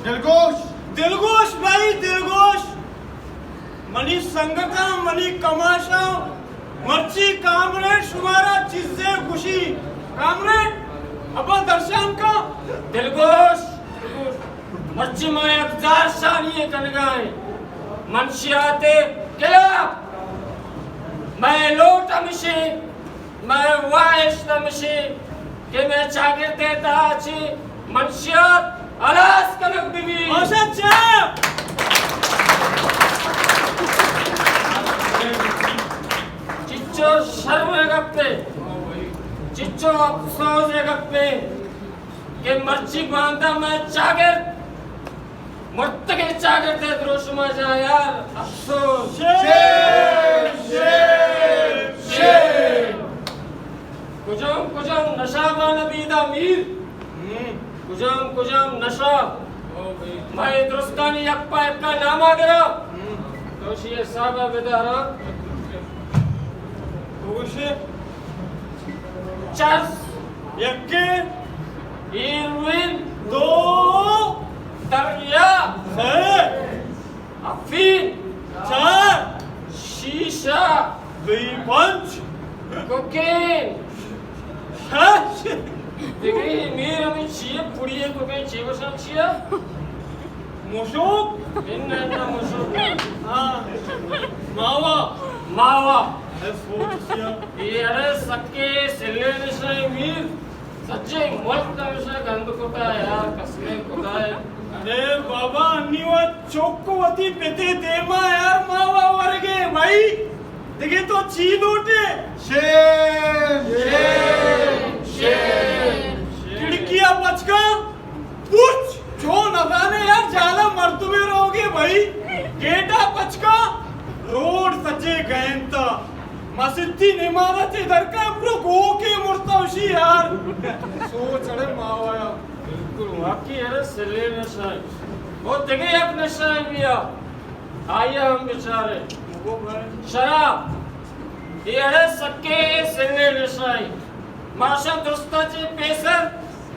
दिलगोश दिलगोश भाई दिलगोश मनी संगता money कमाशा मर्ची comrade शुमारा चीजें खुशी कामरेड अब दर्शन का दिलगोश मर्ची में 1000 सालिये कन गए मनशियाते किला मैं लोट अमशी मैं वाइश तमशी के मैं चागिर देता छी मनशियात अलास कनक बीबी माशा चाप चिच्चो शर्म गप्पे चिच्चो अफसोस गप्पे के मर्ची बांधा मैं चागिर मुत्तके चागिर दे द्रोशमा जा यार अफसोस कुजम नशा नबीदा मीर कुजम नशा मैं दुरुस्तानी यक्पा यक्का नामा गया दोषी साहब बेदारा दोषे चर्स यक्के इरविन दो दरिया है अफीन चार शीशा पंच कोकेन छह देखिए मेरे में चीज़ पुड़ी है कोकेन चीज़ बसन चीज़ मुशुक इन्ना मुशुक हाँ मावा मावा है सोच सिया ये अरे सक्के सिले निशान मीर सच्चे मुल्क का विषय गंद कोता है यार कसमे कोता है अरे बाबा अन्नीवा चौकोवती पेते देमा यार मावा वर्गे भाई देखे तो चीज उठे खिड़कियां बचका पूछ जो नजाने यार जाला मर्तबे रहोगे भाई गेटा बचका रोड सजे गयंता मस्जिदी इमारत इधर का पूरा गो के मुर्तवशी यार सोच अरे मावाया बिल्कुल वाकई अरे सिले निशान वो देखे एक निशान भी आइए हम बेचारे वो भाई शराब ये अरे सक्के सिले निशान माशा दुरुस्ताची पेसर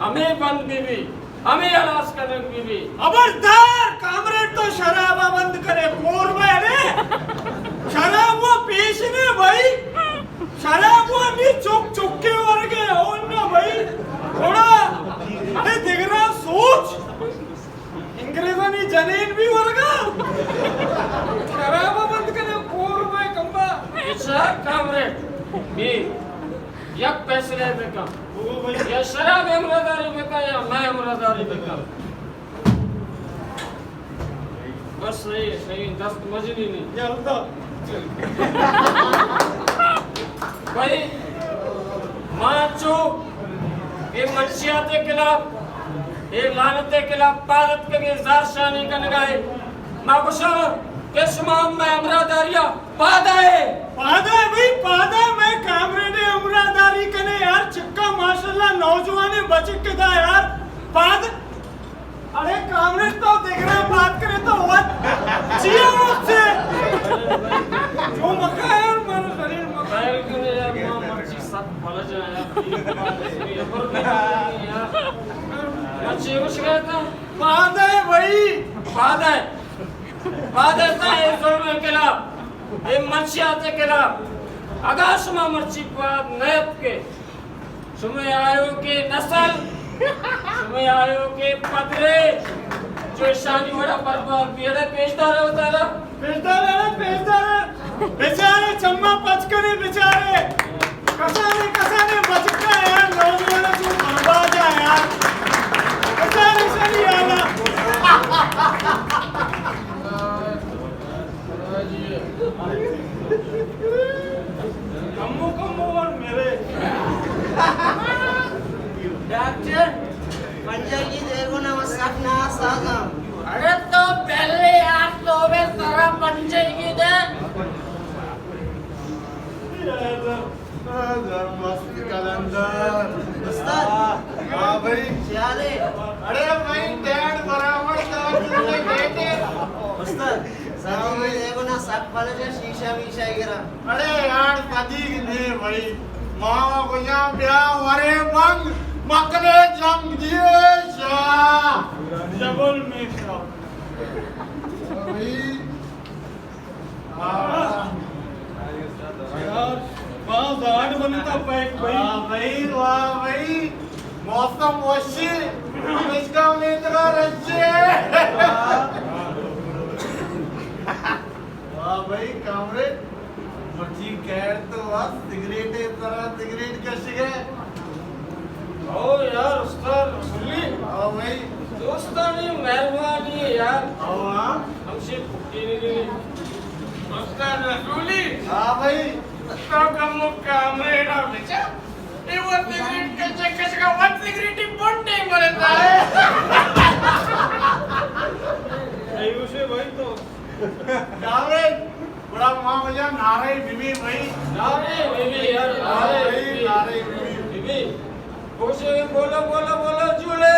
हमें बंद बीबी हमें अलास कनक बीबी खबरदार कामरेड तो शराबा बंद करे मोर में अरे शराब वो पेश ने भाई शराब वो नहीं चुक के वर्गे हो ना भाई थोड़ा अरे देख रहा सोच इंग्रेजानी जनीन भी वर्गा शराबा बंद करे मोर में कंबा अच्छा कामरेड बी यक पैसे ले बेका ओ भाई या शराब इमरादारी बेका या मैं इमरादारी बेका बस सही दस्त मजनी नहीं जल्दा भाई माचो ये मनशियाते खिलाफ ये लानते खिलाफ पादत के जार शानी का नगाए माकुशर के शुमाम में अमरादारिया पादा है भाई पादा मैं कामरेड उमरादारी कने यार चिक्का माशाल्लाह नौजवान बचक के था यार पाद अरे कामरेड तो देख रहा बात करे तो हुआ जिया मुझसे जो मका है और मेरा शरीर मका बैल के यार मां मर्जी सब भला जाए यार मर्जी कुछ कहता पादा है भाई पादा था ये जुल्म के खिलाफ ये मनशियाते के खिलाफ अगर शुमा मर्ची पाद नयत के शुमे आयो के नस्ल शुमे आयो के पदरे जो शानी बड़ा बर्बाद बियड़े पेशदार होता है बेचारे चम्मा पचकने बेचारे कसाने बचका यार नौजवान जो बर्बाद है यार बेचारे सही आला कम्मो और मेरे डॉक्टर पंजा की देखो ना सपना सागा अरे तो पहले यार तो वे सारा पंचे की दे मस्त कलंदर उस्ताद हाँ भाई चाले अरे भाई डैड बराबर तुमने बेटे उस्ताद साथी में देखो ना सब वाले जो शीशा वीशा गिरा अरे यार पति ने भाई मामा को यहाँ ब्याह वरे मंग मकरे जंग दिए अच्छा डबल मिक्स भाई यार बहुत हार्ड बनता पैक भाई। वाह भाई मौसम वशी इसका मित्र रच्चे वाह भाई कामरेड मर्जी कह तो बस सिगरेट तरह सिगरेट कशी है ओ यार उस्ताद सुनली हाँ भाई दोस्तानी मेहरबानी है यार हाँ हमसे फुटी नहीं गई उस्ताद रसूली हाँ भाई तो कमु कामरेड और बेचा ये वो सिगरेट के चक्कर का वन सिगरेट ही बंदे मरता है उसे भाई तो कामरेड बड़ा माँ भैया नारे बीबी भाई नारे बीबी यार नारे बीबी बोले बोलो बोलो बोलो झूले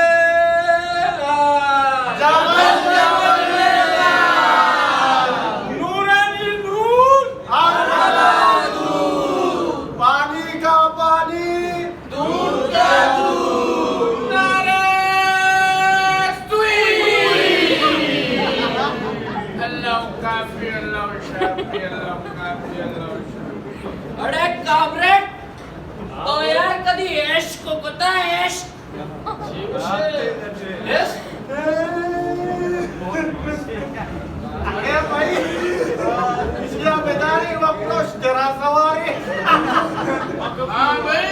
नूरानी नूर पानी का पानी दूध का दूध नारे अल्लाह काफी अल्लाह शाफी अल्लाह काफी अल्लाह शाफी। अरे कामरेड तो यार कधी ऐश को पता है ऐश ऐश अरे भाई इसलिए बेदारी वक्तो जरा सवारी हाँ भाई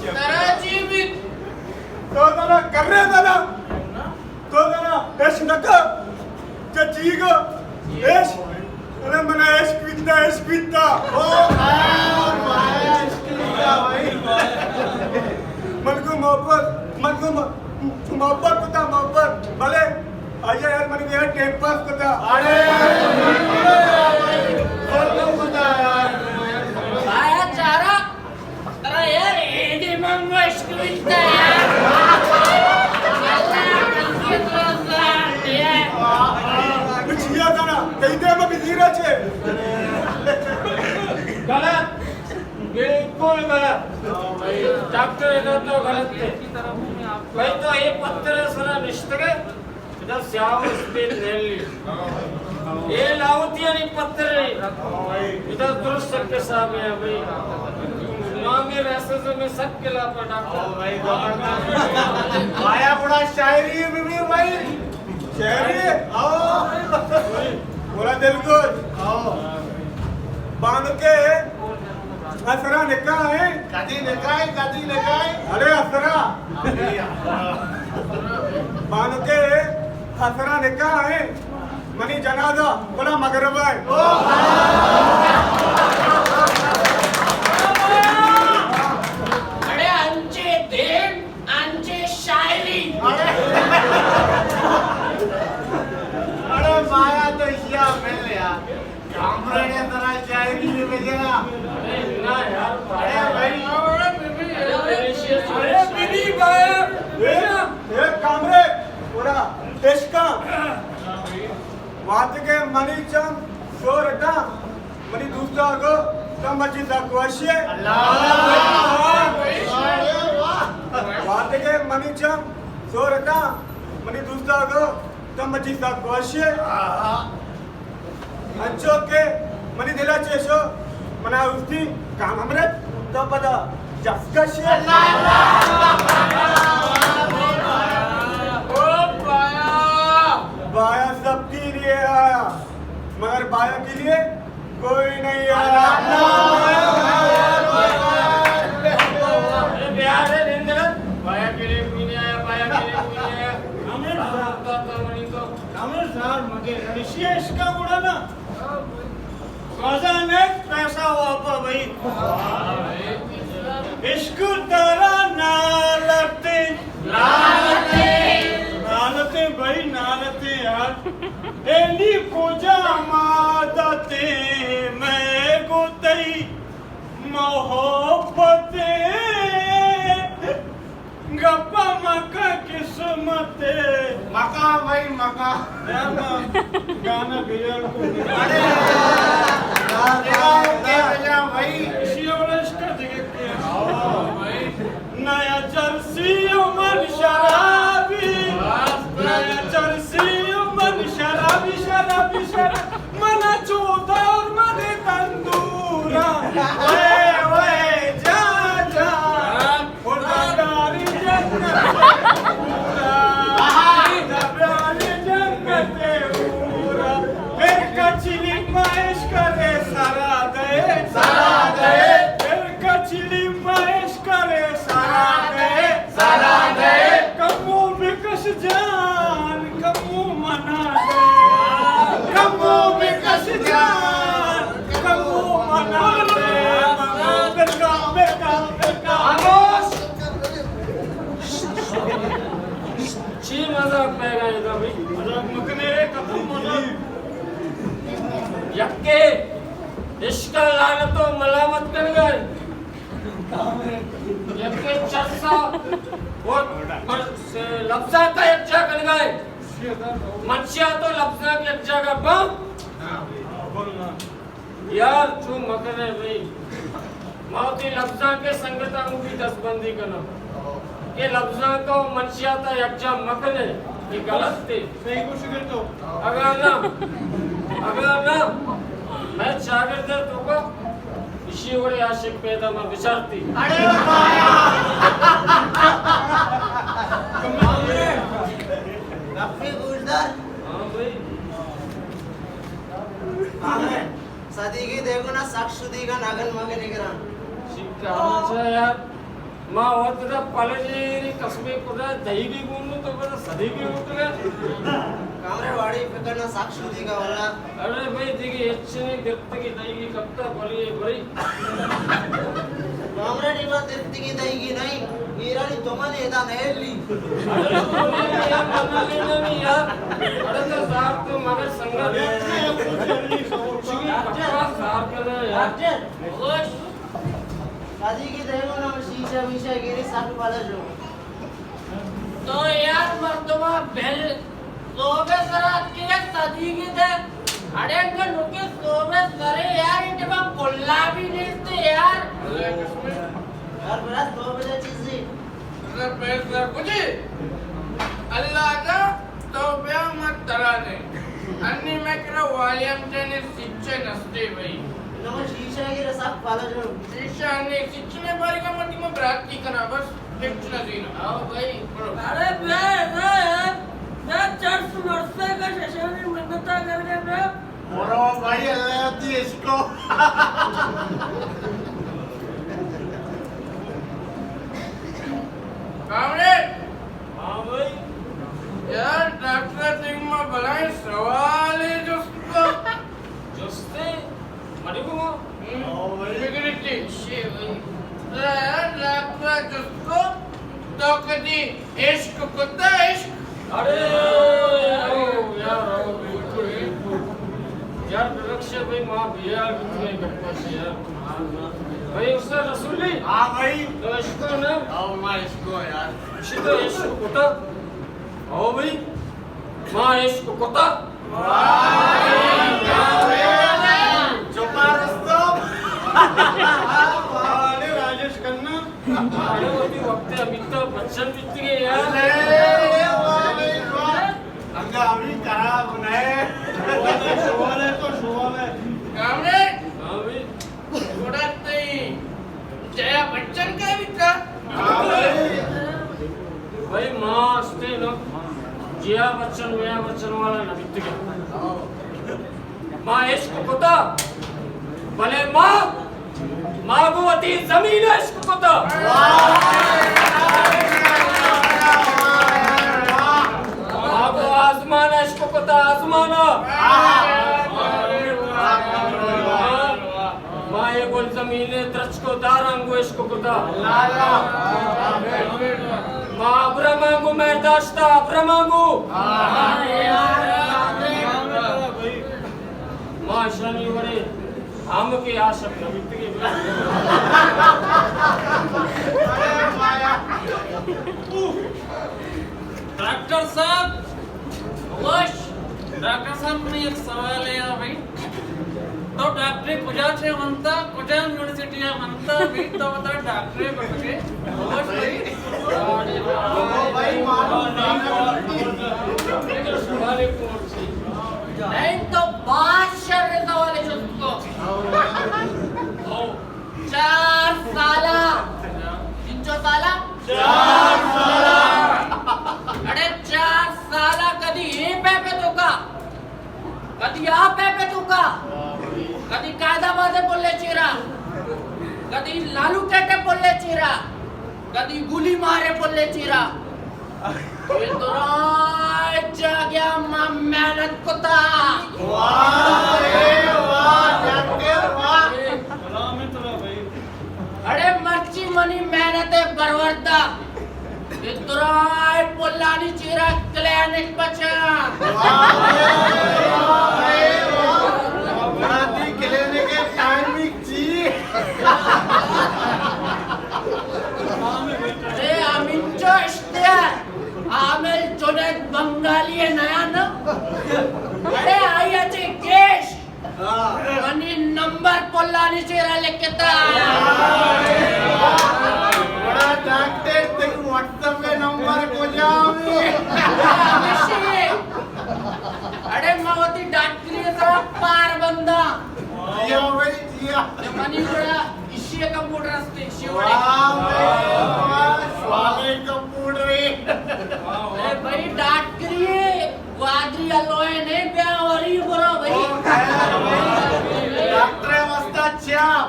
तेरा जीवित तो दादा कर रहे दादा तो दादा ऐश नका चचीगो ऐश अरे मना ऐश क्विता ओ माया इसके लिए भाई मन को मोहब्बत होता मोहब्बत भले आइए यार मन को यार टाइम पास होता अरे बोलो खुदा यार आया चारा तेरा यार एडी मंगो इश्क़ यार छिया दाना कहीं दे में बिजीरा छे गलत बिल्कुल गलत डॉक्टर इधर तो गलत थे भाई तो ये पत्थर सरा निश्चित इधर श्याम स्पिन रैली ये लाउतिया नहीं पत्थर इधर दुरुस्त के सामने है भाई मांगे रैसे में सब के लापा डॉक्टर माया बड़ा शायरी है बीबी भाई शहरी आओ बोला दिल को आओ बांध के असरा निकाह है कदी निकाय अरे असरा बांध के असरा निकाह है मनी जनाजा बड़ा मगरब है अरे अंचे देव अंचे शायरी अरे माया तो इसिया मिल यार कामरे ने तरह शायरी में भेजा अरे ना यार अरे भाई अरे बीबी भाई एक कामरे पूरा देशका वात के मनी चम सोरटा मनी दूसरा को तम बची तकवाशे वात के मनी चम सोरटा मनी दूसरा को तम बची तकवाशे अंचो के मनी दिला चेशो मना उस्ती काम हमरे तो पता जफकशे बाया सबके लिए आया मगर बाया के लिए कोई नहीं आया अरे बिहार है निंदर पाया के लिए कोई नहीं आया पाया के लिए कोई नहीं आया हमें तो हमें सार मगे ऋषि इसका बुरा ना खजाने पैसा वापा भाई इश्क तेरा नालते नालते भाई नालते यार एली पूजा मादते मैं गोतई मोहब्बते गप्पा मका किस्मते मका भाई मका गाना गया अरे के भेजा भाई नया जर्सी उमर शराबी बेटा खामोश ची मजाक पेगा येता भाई मजाक मकने रे कथम मजाक यक्के इश्क लानतो मलामत कर गए यक्के चर्चा वो लफ्जा का यज्जा कर गए मंशिया तो लफ्जा के यज्जा का बम यार तू मकने भाई मौती लफ्जा के संगता भी दसबंदी करना ये लफ्जा को मंशियाता यज्जा मकने ये गलत थे सही कुछ करतो अगर ना मैं शागिर्द तो को इसी वरे आशिक पैदा में विचारती अरे माया रफी गुजदार हाँ भाई कामरेड सदीगी देखो ना साक्षुदी का नागन मगे निगरान शिक्षा अच्छा यार माँ और तेरा पालजी कसमे कुदा दही भी गुन्नू तो बड़ा सदी भी उठगा कामरेड वाड़ी फिकर ना साक्षुदी का वाला अरे भाई देखिए अच्छे देखते की दही की कब तक बोली है भाई कामरेड इमा तिरती की दहीगी नहीं ईरानी तुमने एदा नहेली अरे बोली यार मना लेना नहीं यार अरे तो साहब तो मगर संगत साहब कर रहे यार खुश शादी की देखो ना शीशा वीशा गिरी साथ वाला जो तो यार मर्दमा बेल सोबे सरात की एक शादी की थे अरे के नुके सोबे सरे यार इनके पास कोल्ला भी नहीं थे यार यार बड़ा तो बजे चीज़ी अरे पैसा कुछ अल्लाह का तो ब्याह मत डराने अन्नी में करा वालियम ने सिच्चे नस्ते भाई नमो शीशा गिरी साथ वाला जो शीशा ने सिच्चे बारी का मत में बरात की करना बस टेंशन देना आओ भाई अरे मैं चर्च वर्षे का सेशन में मिन्नता करके मैं बोलो भाई अल्लाह होती है इसको कामरेड हाँ भाई यार डॉक्टर सिंह में बनाए सवाल है जो जोस्ते मरिगो सिक्योरिटी यार डॉक्टर जिसको तो कभी इश्क कुत्ता इश्क अरे यार बिल्कुल यार लक्ष्य भाई माँ भैया कितने गप्पा से यार भाई उसने रसूली हाँ भाई तो इसको ना आओ माँ इसको यार इसी तो इसको कोता आओ भाई माँ इसको कोता चुपा रस्तम अरे राजेश खन्ना अरे वो भी वक्त अमिताभ बच्चन बीत गए यार अंगा अभी खराब नहीं सवाल है तो सवाल है कामरेड हाँ भाई थोड़ा नहीं जया बच्चन का भी था भाई माँ स्टे ना जिया बच्चन मिया बच्चन वाला ना बीत गया माँ इश्क कोता भले माँ मागुवती जमीन इश्क कोता मागो आसमान इश्क कोता आसमाना माँ ये बोल जमीन द्रच को दारंगो इश्क कोता माँ अब्रमांगो मैं दाश्ता अब्रमांगो माँ शनि वरे हम के आशक नबित के डॉक्टर साहब डॉक्टर साहब मैं एक सवाल है यार भाई तो डॉक्टर कुजाचे म्हणता कुजा युनिव्हर्सिटी म्हणता भी तो बता डॉक्टर बटके भाई नहीं तो बादशाह ने सवाल है उसको 4 साला किंचो साला 4 साला अरे 4 साला कधी हे पेपे तो का कधी आ पेपे तो का कधी कायदाबाजे बोलले चिरा कधी लालू केटे बोलले चिरा कधी गुली मारे बोलले चिरा ये तो राज गया मां मेहनत कोता वाह डॉक्टर वाह सलाम है तुला भाई अरे मर्ची मनी मेहनते बरवरदा इतराय पोलानी चीरा क्लिनिक बचा अपराधी क्लिनिक के टाइमिंग ची अरे आमिंचो इश्तियार आमिल जुनेद बंगाली है नया न अरे आयाचे केश मनी नंबर पोलानी चीरा लिखता बड़ा डॉक्टर तेरे व्हाट्सएप पे नंबर को जाओ अरे मवती डॉक्टरी जरा पार बंदा जिया भाई जिया मनी बड़ा इशिया कंप्यूटर असते शिवडे स्वामी कंप्यूटर अरे भाई डॉक्टरी वादरी अलोय ने ब्यावरी बरो भाई डॉक्टर मस्ता चाप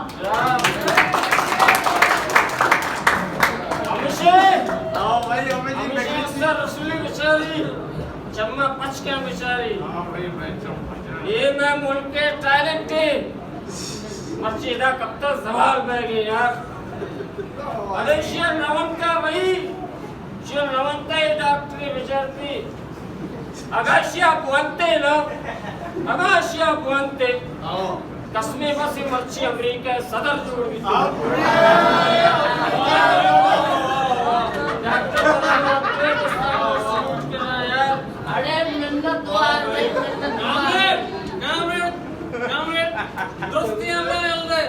आओ भाई हमें जी अमिशे रसूली बेचारी जम्मा पच क्या बेचारी हां भाई मैं चम ये मैं मुल्क के टैलेंट के मर्चिदा कब तक सवाल बह गए यार अरे शेर रवन का भाई शेर रवन का ये डॉक्टरी बेचारती अगाशिया बुनते ना अगाशिया बुनते आओ कस्मे बसी मर्ची अमेरिका सदर जोड़ भी अरे मिन्नत वार भाई दोस्तियां में अलगे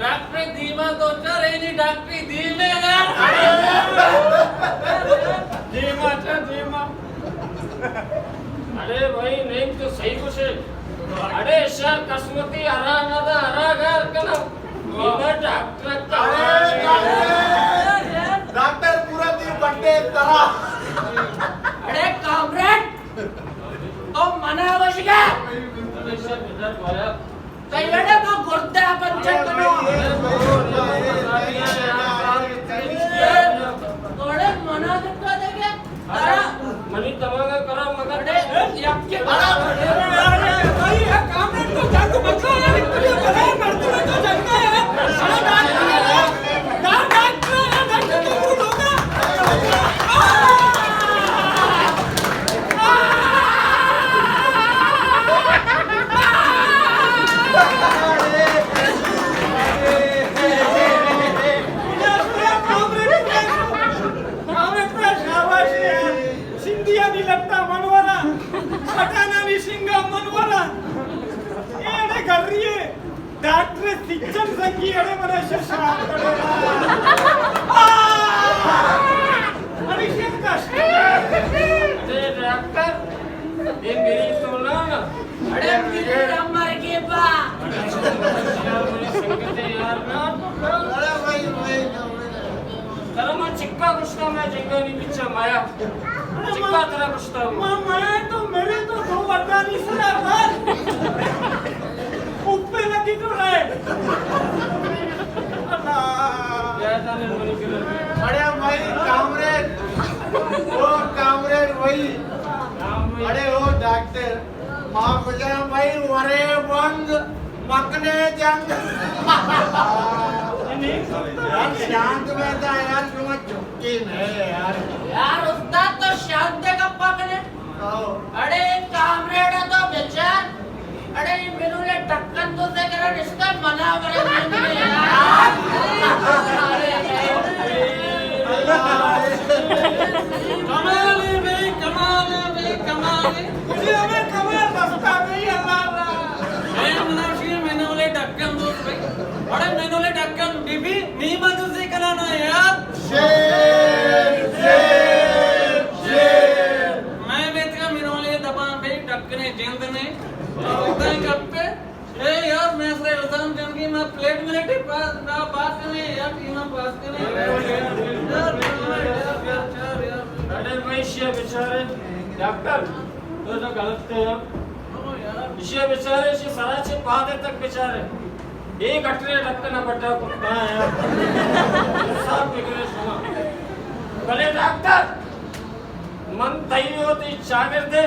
डॉक्टर दीमा तो चार इनी डॉक्टरी दीमे धीमा था धीमा अरे भाई नहीं तो सही कुछ है अरे शाह कसमती हरा नदा हरा घर कना ये डॉक्टर का डॉक्टर पूरा दिन बंदे तरह अरे कामरेड तो मना वशिका कईवेडे तो गुर्दे पंचक कनो थोड़े मना दिखा देगे तारा मनी तमागा करा मगर अरे यक्के बड़ा भाई ये कामरेड को जंग बचा है ये बड़ा मर्द तो जंग है डॉक्टर तो लोगा सिंधिया नहीं लगता मनवाना सटाना नहीं सिंगा मनवाना ये कर रही है डॉक्टर शिक्षण संगी अरे मना शिक्षा अरे कष्ट अरे डॉक्टर ये मेरी सुनना अरे मेरे अमर के बा यार मेरी संगत है यार मैं अरे भाई तरह चिक्का कुश्ता मैं जिंगा नहीं बिचा माया चिक्का तरह कुश्ता मैं तो मेरे तो दो वरदान इसरा सर ऊपर लगी तो रहे क्या जाने मनी के अरे भाई कामरेड वो कामरेड वही अरे वो डॉक्टर मां गुजरा भाई वरे बंद मकने जंग यार शांत बैठा यार तुम चुपकी नहीं यार उस्ताद तो शांत का पकड़े अरे कामरेड है तो बेचार अरे ये मेनू ने टक्कन तो से करा इसका मना करे कमाल मुझे हमें कमाल बसता नहीं अल्लाह मैं मुनाफी मैंने बोले टक्कन दो बड़े मैंने बोले टक्कन बीबी नहीं मधु से कराना यार मैं बेटा मैंने बोले दबान पे टक्कने जिंद ने उतना कब पे ए यार मैं से उदान जन की मैं प्लेट में लेटे पास ना बात करने यार टीमा पास करने यार अरे भाई शेर बेचारे डॉक्टर तो गलत है यार शेर बेचारे से सारा से पादे तक बेचारे एक अटरे डॉक्टर ना बड़ा कुत्ता है यार सब बिगड़े सुना भले डॉक्टर मन तई होती शागिर्दे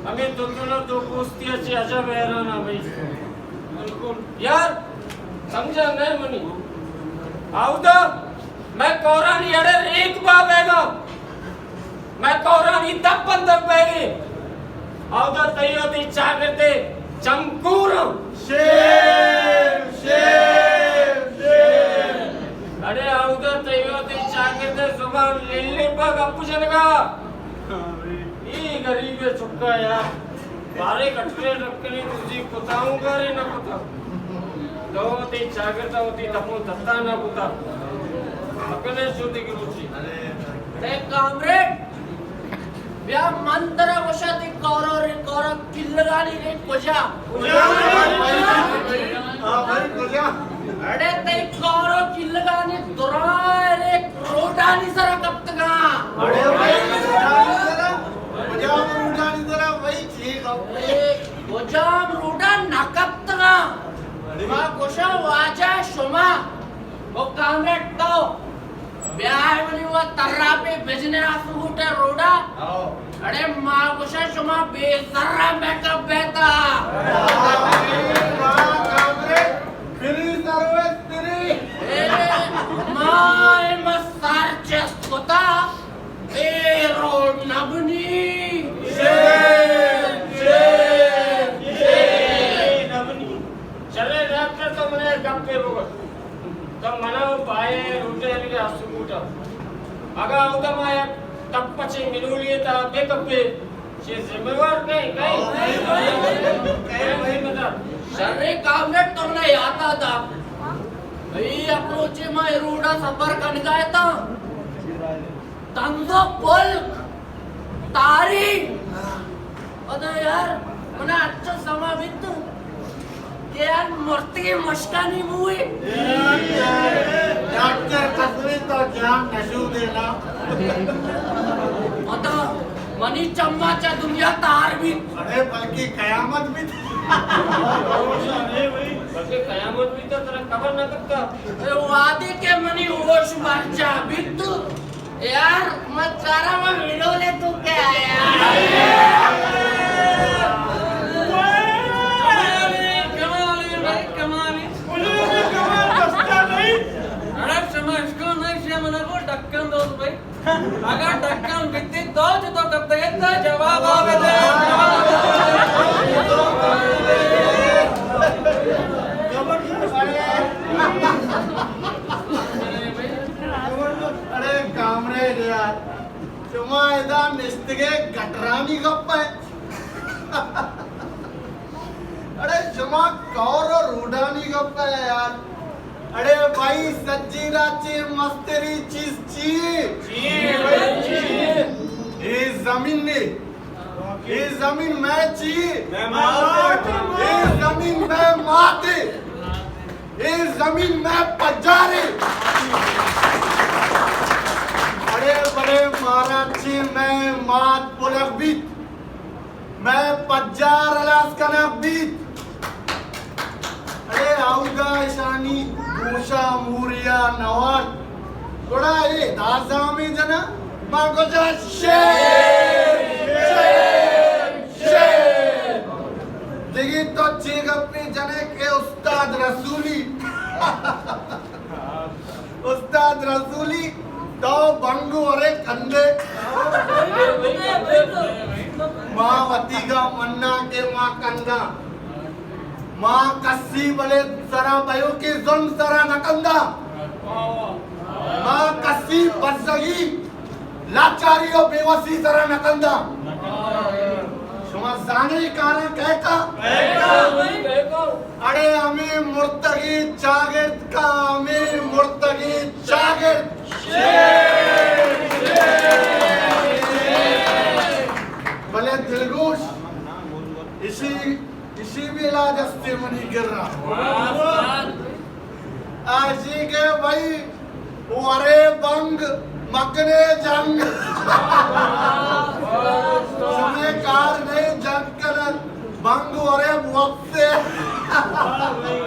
हमें दोनों दो कुश्ती अच्छी अजब हैरान है भाई बिल्कुल यार समझा नहीं मनी आउदा मैं कोरानी अड़े रेक बाबेगा मैं कोरानी तब बंदक बेगी आउदा तैयो ती चागते चमकूर शेर शेर शेर अरे आउदा तैयो ती चागते जुबान लिल्ली पग अपुजनगा ई गरीब चुक्का यार बारे कटरे रखनी तुझी कुताऊंगा रे न कुता तो ती चागता होती तपो दत्ता न कुता अकले शुद्धि की रुचि अरे कामरेड व्या मंत्र वशाती कौरव किल्लगानी रे कोजा भाई कोजा अरे ते कौरव किल्लगानी दुराय रे रोडानी सरा कप्तगा अरे भाई उठानी जरा वही ठीक ए गोजाम रोडा नाकप्तगा मा कोशा वाजा शोमा ओ कामरेड तो ब्याह बनी हुआ तर्रा पे भेजने आसुटे रोडा अरे माँ कुशा शुमा बेसर्रा मेकअप बेटा फ्री सर्विस फ्री माँ मसार चेस्ट कोता ए रोड नबनी चले डॉक्टर तो मने गप्पे रोग तो मना बाय रुटे के आसुटा आगा उदा माया तब पछे मिनुलिए ता मेकअप पे छे जिम्मेवार नहीं बता शर्रे कामरेड तुमने आता था भाई अप्रोचे में रोडा सफर करने गया था तंगो पुल तारी अरे यार मना अच्छा समय बीत के यार मूर्ति की मस्कानी मूवी डॉक्टर कसरी तो जान नशू देना अता मनी चम्माचा दुनिया तार भी अरे बल्कि कयामत भी बल्कि कयामत भी तो तेरा खबर न करता वादे के मनी होश मरचा बिट्टू यार मत सारा में वीडियो ले तू क्या कमाली मुझे भी कमाल बसता नहीं अरे समझ को नहीं से मना को ढक्कन दो भाई अगर ढक्कन बित्ती तो कब तक इतना जवाब आवे दे अरे कामरेड यार चुमा इदा निस्तगे गटरानी गप्प है अरे चुमा कौर और रूडानी गप्प है यार अरे भाई सच्ची राची मस्तेरी चीज ये जमीन ने ये जमीन मैं ची ये जमीन मैं माते ये जमीन मैं पजारे अरे बड़े महाराजी मैं मात पुलक बीत मैं पजार अलास कनक बीत अरे आउगा ईशानी मूशा मूरिया नवान थोड़ा ये दासा में जना मांगो जा शेर देखिए तो चेक अपने जने के उस्ताद रसूली उस्ताद रसूली तो बंगू अरे कंधे माँ वती का मन्ना के माँ कंधा माँ कस्सी बले सरा भयो के जुल्म सरा नकंदा माँ कस्सी बरसगी लाचारी और बेवसी सरा नकंदा शुमा जाने कारण कहता अरे हमें मुर्तगी चागिर्द का हमें मुर्तगी चागिर्द भले दिलगोश इसी भी इलाज हस्ते मनी गिर रहा आजी के भाई वरे बंग मकने जंग समय कार नहीं जंग कर बंग वरे वक्त से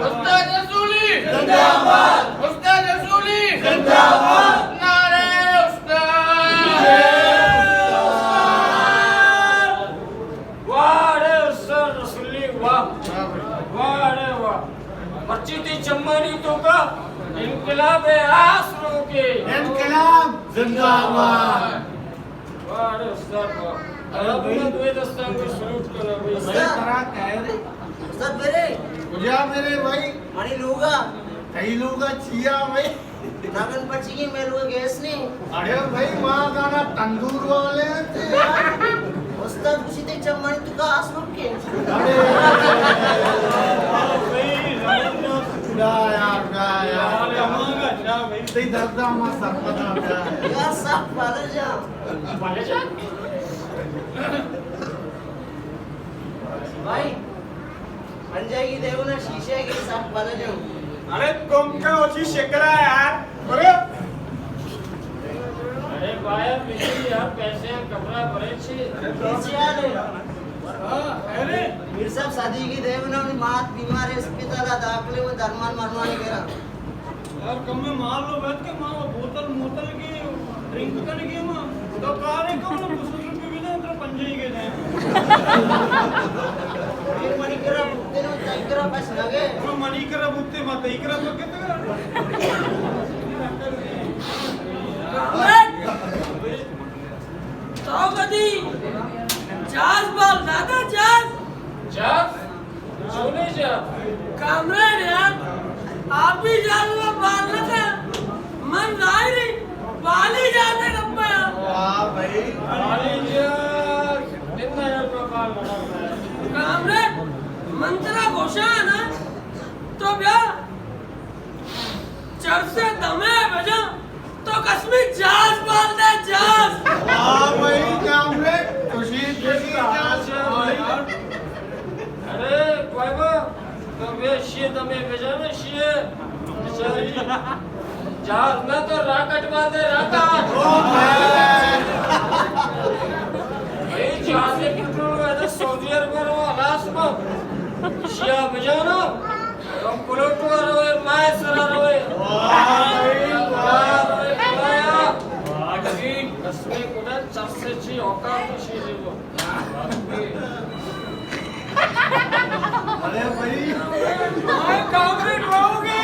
उस्ताद रसूली जिंदाबाद उस्ताद रसूली जिंदाबाद नारे उस्ताद वाह रे उस्ताद रसूली वाह वाह रे वाह पर्ची थी चम्मानी तो का इनकलाब आसरों के इनकलाब जिंदाबाद। वाह उस्ताद वाह। अब मैं द्वे दस्तान को सलूट करो भाई। भाई तरह कह रे उस्ताद मेरे या मेरे भाई मणि लूगा कई लोग छिया भाई नागन पची की मैं लूगा गैस नहीं अरे भाई वहाँ गाना तंदूर वाले थे यार। उस्ताद उसी ते चमन तू का आसमान के अरे यार कमांगा जा भाई। ते दर्दा मा सरपदा या सब पाले जा पाले जा भाई अंजाई की देखो ना शीशे के साथ पाले जाओ अरे तुम क्या ओची शेकरा है यार। अरे अरे बाया बिजली यार पैसे कपड़ा भरे छी। पीछे आ ले अरे मीर साहब शादी की देखो ना अपनी मात बीमार है अस्पताल दाखिले वो दरमान मरवाने करा यार कम में मार लो बैठ के माँ वो बोतल मोतल की ड्रिंक करने की माँ तो कार है कौन दूसरे रुपये भी ना तो पंजे ही गए फिर मनी करा बुकते ना ताई करा बस लगे हम मनी करा बुत्ते मत ही करा तो कितने तो कदी जाज बाल दादा जाज जा सोने जा कामरेड यार आप भी जाज बाल लगा मन जाहिर बाली जाते कब्बा वाह भाई वाली जा कितना यार प्रकार लगा है। कामरेड मंत्रा घोषा है ना तो क्या चर से दमे बजा तो कसमी जाज बाल दे जाज वाह भाई कामरे खुशी खुशी जास भाई। अरे कोई तो वे शीए दमे भेजा ना शीए बेचारी जहाज में तो राकेट बांधे राकेट भाई जहाज के पेट्रोल में तो सऊदी अरब में वो लाश में शीया भेजा ना तो पुलोटो रोए माय सरा रोए कसमे कुड़ा चर्चे ची औकात तो शी जीवो अरे भाई कामरेड रहोगे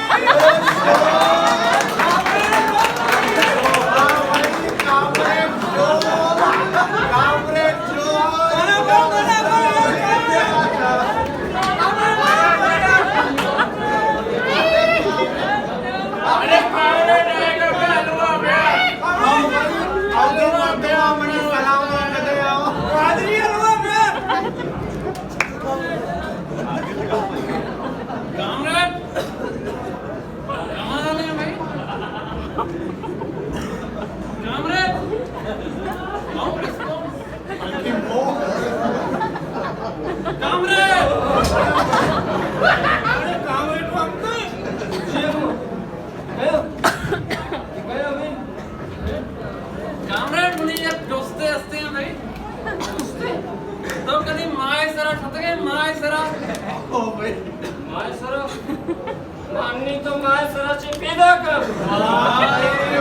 तो माय सरा ची पैदा कर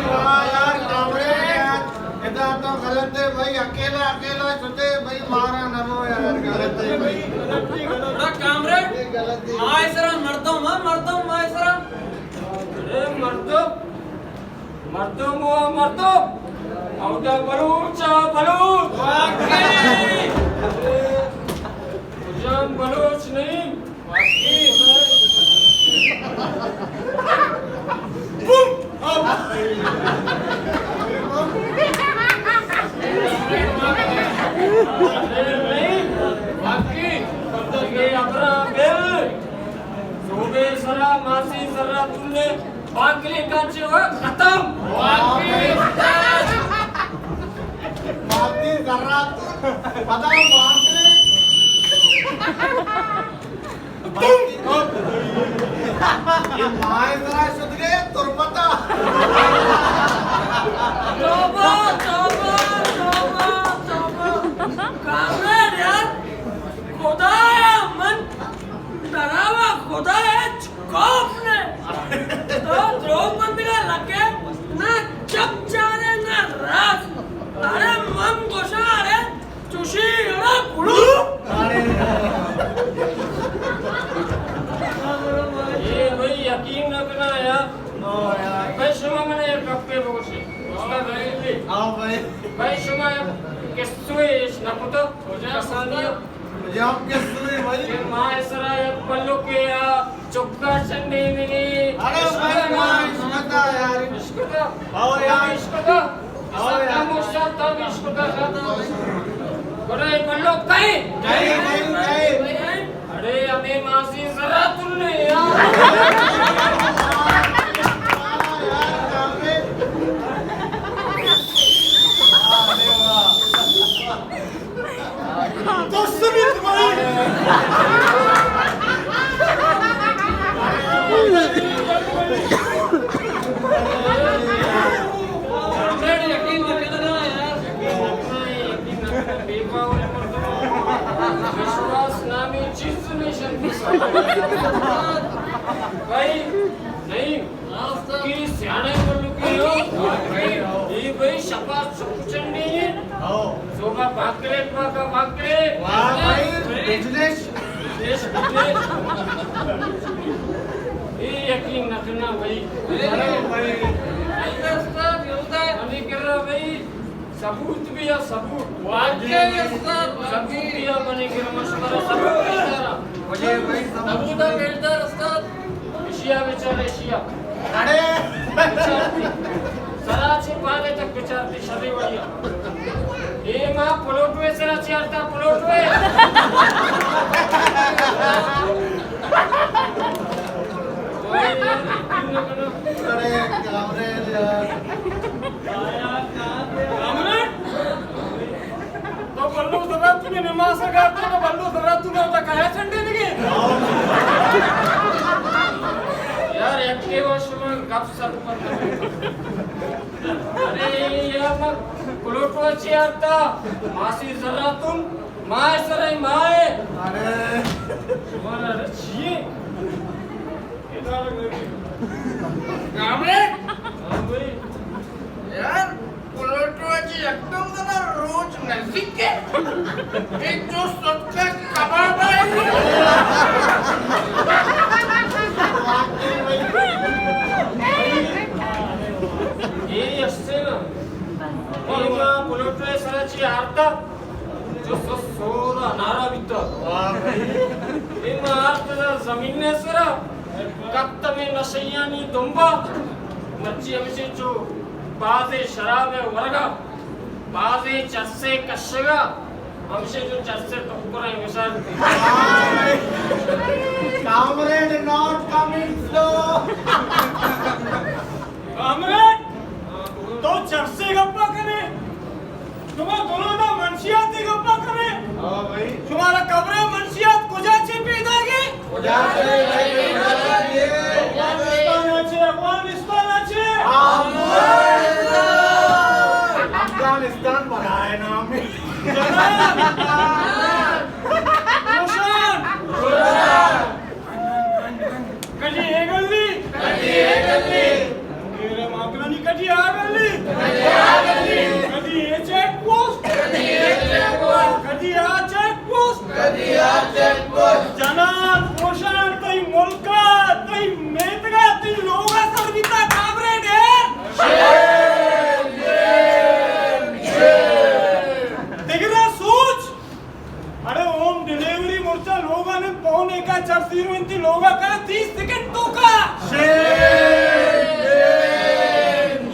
वाह यार कामरे यार इधर तो गलत है भाई अकेला अकेला सोते भाई मारा न रो यार गलत है भाई बड़ा कामरेड गलत है माय सरा मरता हूं माय सरा अरे मर्दो मुआ औदा बलूचा बलूच वाकई जान बलूच नहीं वाकई मासी सरा तुमने बाकली का खत्म माती जरा पता माते ये माय जरा सुध गए तुरपता तौबा कामरेड यार खुदा है मन डरावा खुदा है खौफ ने तो द्रौपदी का लगे ना चप चारे ना रास अरे मन गोशा अरे चुशी अरे कुलू ये भाई यकीन रखना यार हाँ भाई भाई शुमा किस्सुइश नकुतो कसानियो जब के सुई भाई ये मायसरा पल्लू के चुक्का चंडी मिली अरे भाई मां इसका यार इसको तो आओ यार इसको तो आओ यार मुश्ता तब इसको तो अरे पल्लू कहीं नहीं अरे हमें मासी जरा तुमने यार तो सुमित भाई यकीन न करना यार यकीन न करना बेबावल विश्वास नामी चीज में शक्ति भाई नहीं की सियाने बोलू की हो ये भाई शपा चंडी है सोबा भाकरे का भाकरे वाह भाई बिजनेस देश विदेश ये यकीन न करना भाई अरे भाई मनी कर रहा भाई सबूत भी है सबूत सबूत भी है मनी कर मशवरा सबूत बेचारा मुझे भाई सबूत बेचता उस्ताद एशिया बेचारा एशिया अरे बेचारती सराची पादे तक बेचारती शरी बढ़िया ये माँ पलोटवे सराची आरता पलोटवे अरे कामरे यार तो बल्लू जरा तुम्हें नमाज करते तो बल्लू जरा तुम्हें होता कहा चंडी लगी यार एक के वर्ष में गप सप पर अरे यार मग पलोटवाची आरता मासी जरा तुम माय सराय माय अरे तुम्हाला रचिये कामरे हाँ भाई यार पलटवाची एकदम जरा रोज नजदीक है एक जो सच्चा कबाब है ये असते ना मग पलोटवे सराची आरता जो सोरा नारा बितर वाह भाई in arta zamine sara kattame nashayani dumba मच्छी हमसे जो बाजे शराब है वर्गा बाजे चस्से कशगा हमसे जो चस्से टक्कर है मिसाल comrade not coming slow comrade तो चर्चे गप्पा करे तुम्हारा दोनों ना मनसियात गप्पा करे हाँ भाई तुम्हारा कब्रे मनसियात कुजाचे पैदा के अफगानिस्तान अच्छे अफगानिस्तान बनाए ना हमें रोशन कजी है गल्ली मेरे माकरानी कजी आ गल्ली कजी ये चेक पोस्ट कजी आ चेक पोस्ट जनाब रोशन तई मुल्का तई मेतगा तई लोगा सर्विता कामरेड दिगरा सोच अरे होम डिलीवरी मोर्चा लोगा ने पौने का चर्सीरो इंती लोगा का 30 सेकंड तो का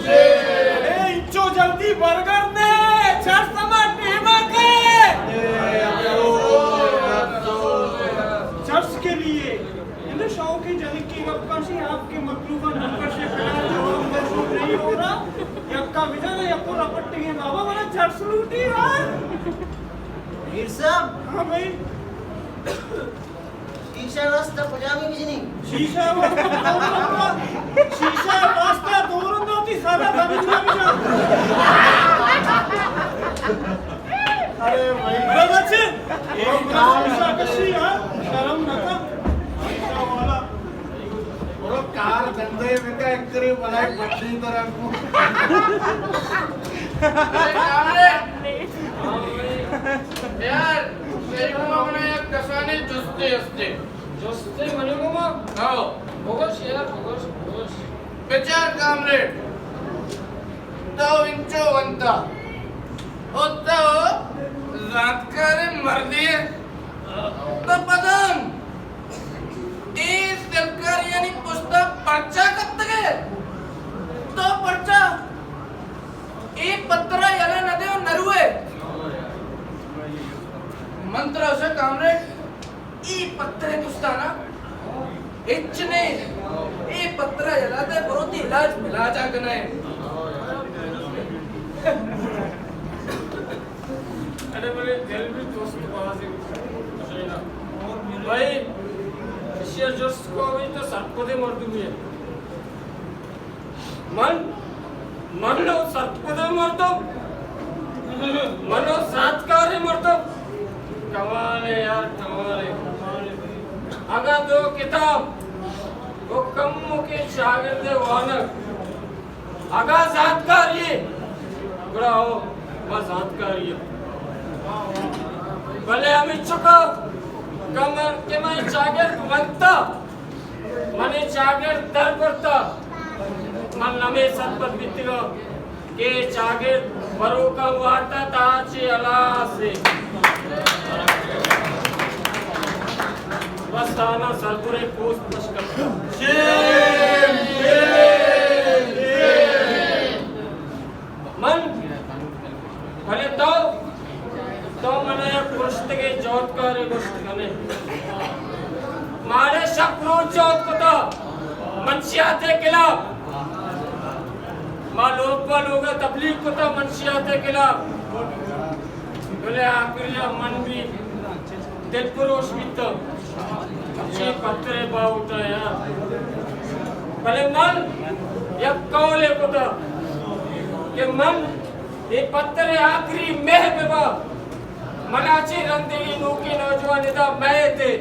अरे इंचो जल्दी बर्गर ने चर्च समा टेमा के चर्च के लिए इन शाह की जनिक की गप्पाशी आपके मतलूबा नंबर से पहला जवाब मौजूद नहीं हो रहा यक्का विजय ने यक्को रपट्टी के बाबा वाला चर्च लूटी यार मीर साहब हाँ भाई शीशा रास्ता पंजाबी बिजनी शीशा वास्ता दूर होती सारा दबिजना बिना अरे भाई बच्चे एक शीशा कशी यार शर्म नका शीशा वाला और कार गंदे में का एक करे बनाए पट्टी तरह को कामरे यार तेरी मामा ने एक कसाने जुस्ते हस्ते जोस्ते मनी मामा आओ बोगस यार बोगस बेचार कामरे उत्तव इंचो वंता उत्तव जातकारे मर्दी तो पदम ए सरकारी पुस्तक पर्चा कत्तगे तो पर्चा ए पत्र याला नदे और नरुए मंत्र असे कामरेड ई पत्रे पुस्ताना इच्छने ए पत्र याला ते बरोती इलाज मिला जागने अरे मेरे दिल भी दोस्त बाजी भाई शिष्य जोश को भी तो सर्पदे मर्दू भी है मन लो सर्पदे मर्दू मनो सातकारी मर्दू कमाल है यार कमाल है अगर दो किताब वो कम के शागिर्द वानक अगा सातकार ये बड़ा हो बस सातकार ये भले हम इच्छुका कम के मैं शागिर्द बनता मने शागिर्द दर पड़ता मन नमे सत्पथ बितिलो के शागिर्द बरो का वार्ता ताचे अला से बस्ताना सरपुरे पोस्ट पशकर मन भले तो मने पुरुष के जोत का रे गोष्ट कने मारे शक्रो जोत को तो मनसियाते खिलाफ मां लोग तबलीग को तो मनसियाते खिलाफ बोले आखिर मन भी दिल पुरुष भी तो अच्छे पत्रे बाउटा यार भले मन या कौले को तो ये मन ये पत्रे आखिरी मेह बेबा मनाची रंदेगी नूकी नौजवान इदा मैं थे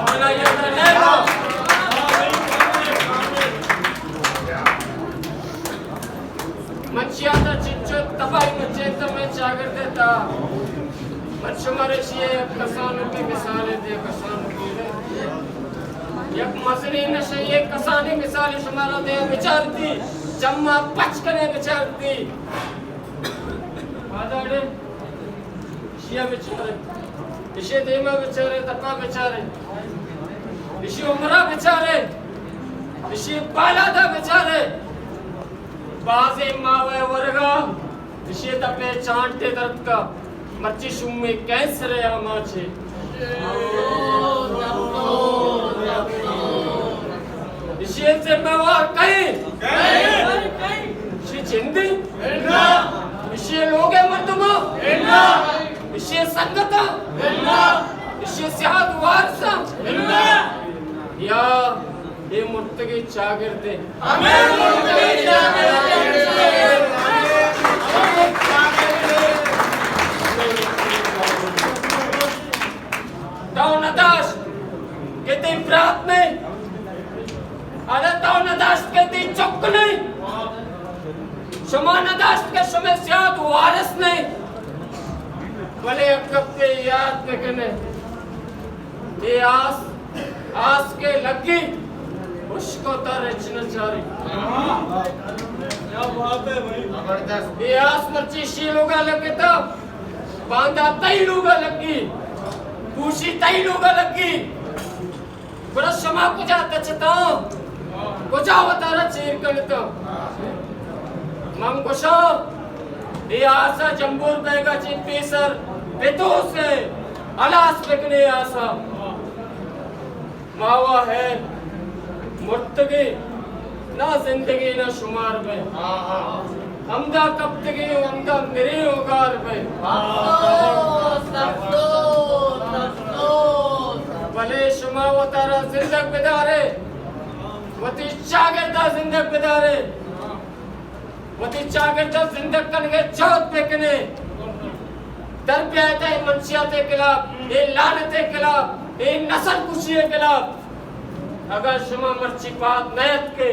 मना ये नहीं मच्छियाता चिच्चो तबाही मच्छेता में चागर देता मच्छुमारे शिये कसानों के मिसाले दे कसानों की एक मसली नशे एक कसानी मिसाले शुमारा दे विचारती जम्मा पच कने विचारती आदाड़े शिया विचारे इशे देमा विचारे तपा विचारे इशे उमरा विचारे इशे बालादा विचारे बाजे मावे वर्गा इशे तपे चांटे दर्द का मर्ची शुम में कैंसर है आमाचे इशे से मवार कहीं इशे जिंदी इशे लोगे मर्दमा इशे संगता इशे सियाद वारसा या ये मुर्तगी चागिर्दे हमें मुर्तगी नदाश कहते प्रात नहीं अरे नदाश कहते चौक नहीं शुमा नदाश के शुमे सियाद वारिस नहीं भले कब के याद में कने ये आस के लगी उसको तर चारी क्या बात है भाई ये आस मर्ची शीलोगा लगे तो बांधा तई लोगा लगी पूछी तई लोगा लगी बड़ा शमा को जाता चता को जावतारा चीर करता मंगोशा ये आसा जंबूर बेगा चिन पेसर बेतो से अलास बेकने आसा मावा है मुर्तगी ना जिंदगी ना शुमार में हमदा कब तक हमदा मेरे होगार में भले शुमा वो तारा जिंदग बिदारे वती चागरदा जिंदग बिदारे वती चागरदा जिंदग कनगे चौथ बेकने दर पे आते हैं मनसियाते खिलाफ ये लानते खिलाफ ये नस्ल कुशी के खिलाफ अगर शुमा मर्ची बात नयत के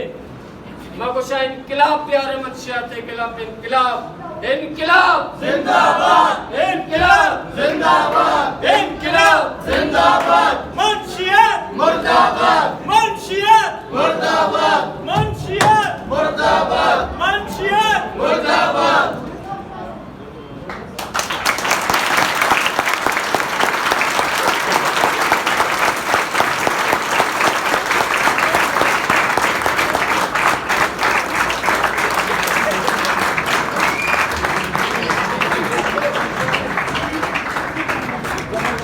मगुशा इनकलाब प्यारे मनसियाते खिलाफ इनकलाब इनकलाब जिंदाबाद इनकलाब जिंदाबाद इनकलाब जिंदाबाद मनसियत मुर्दाबाद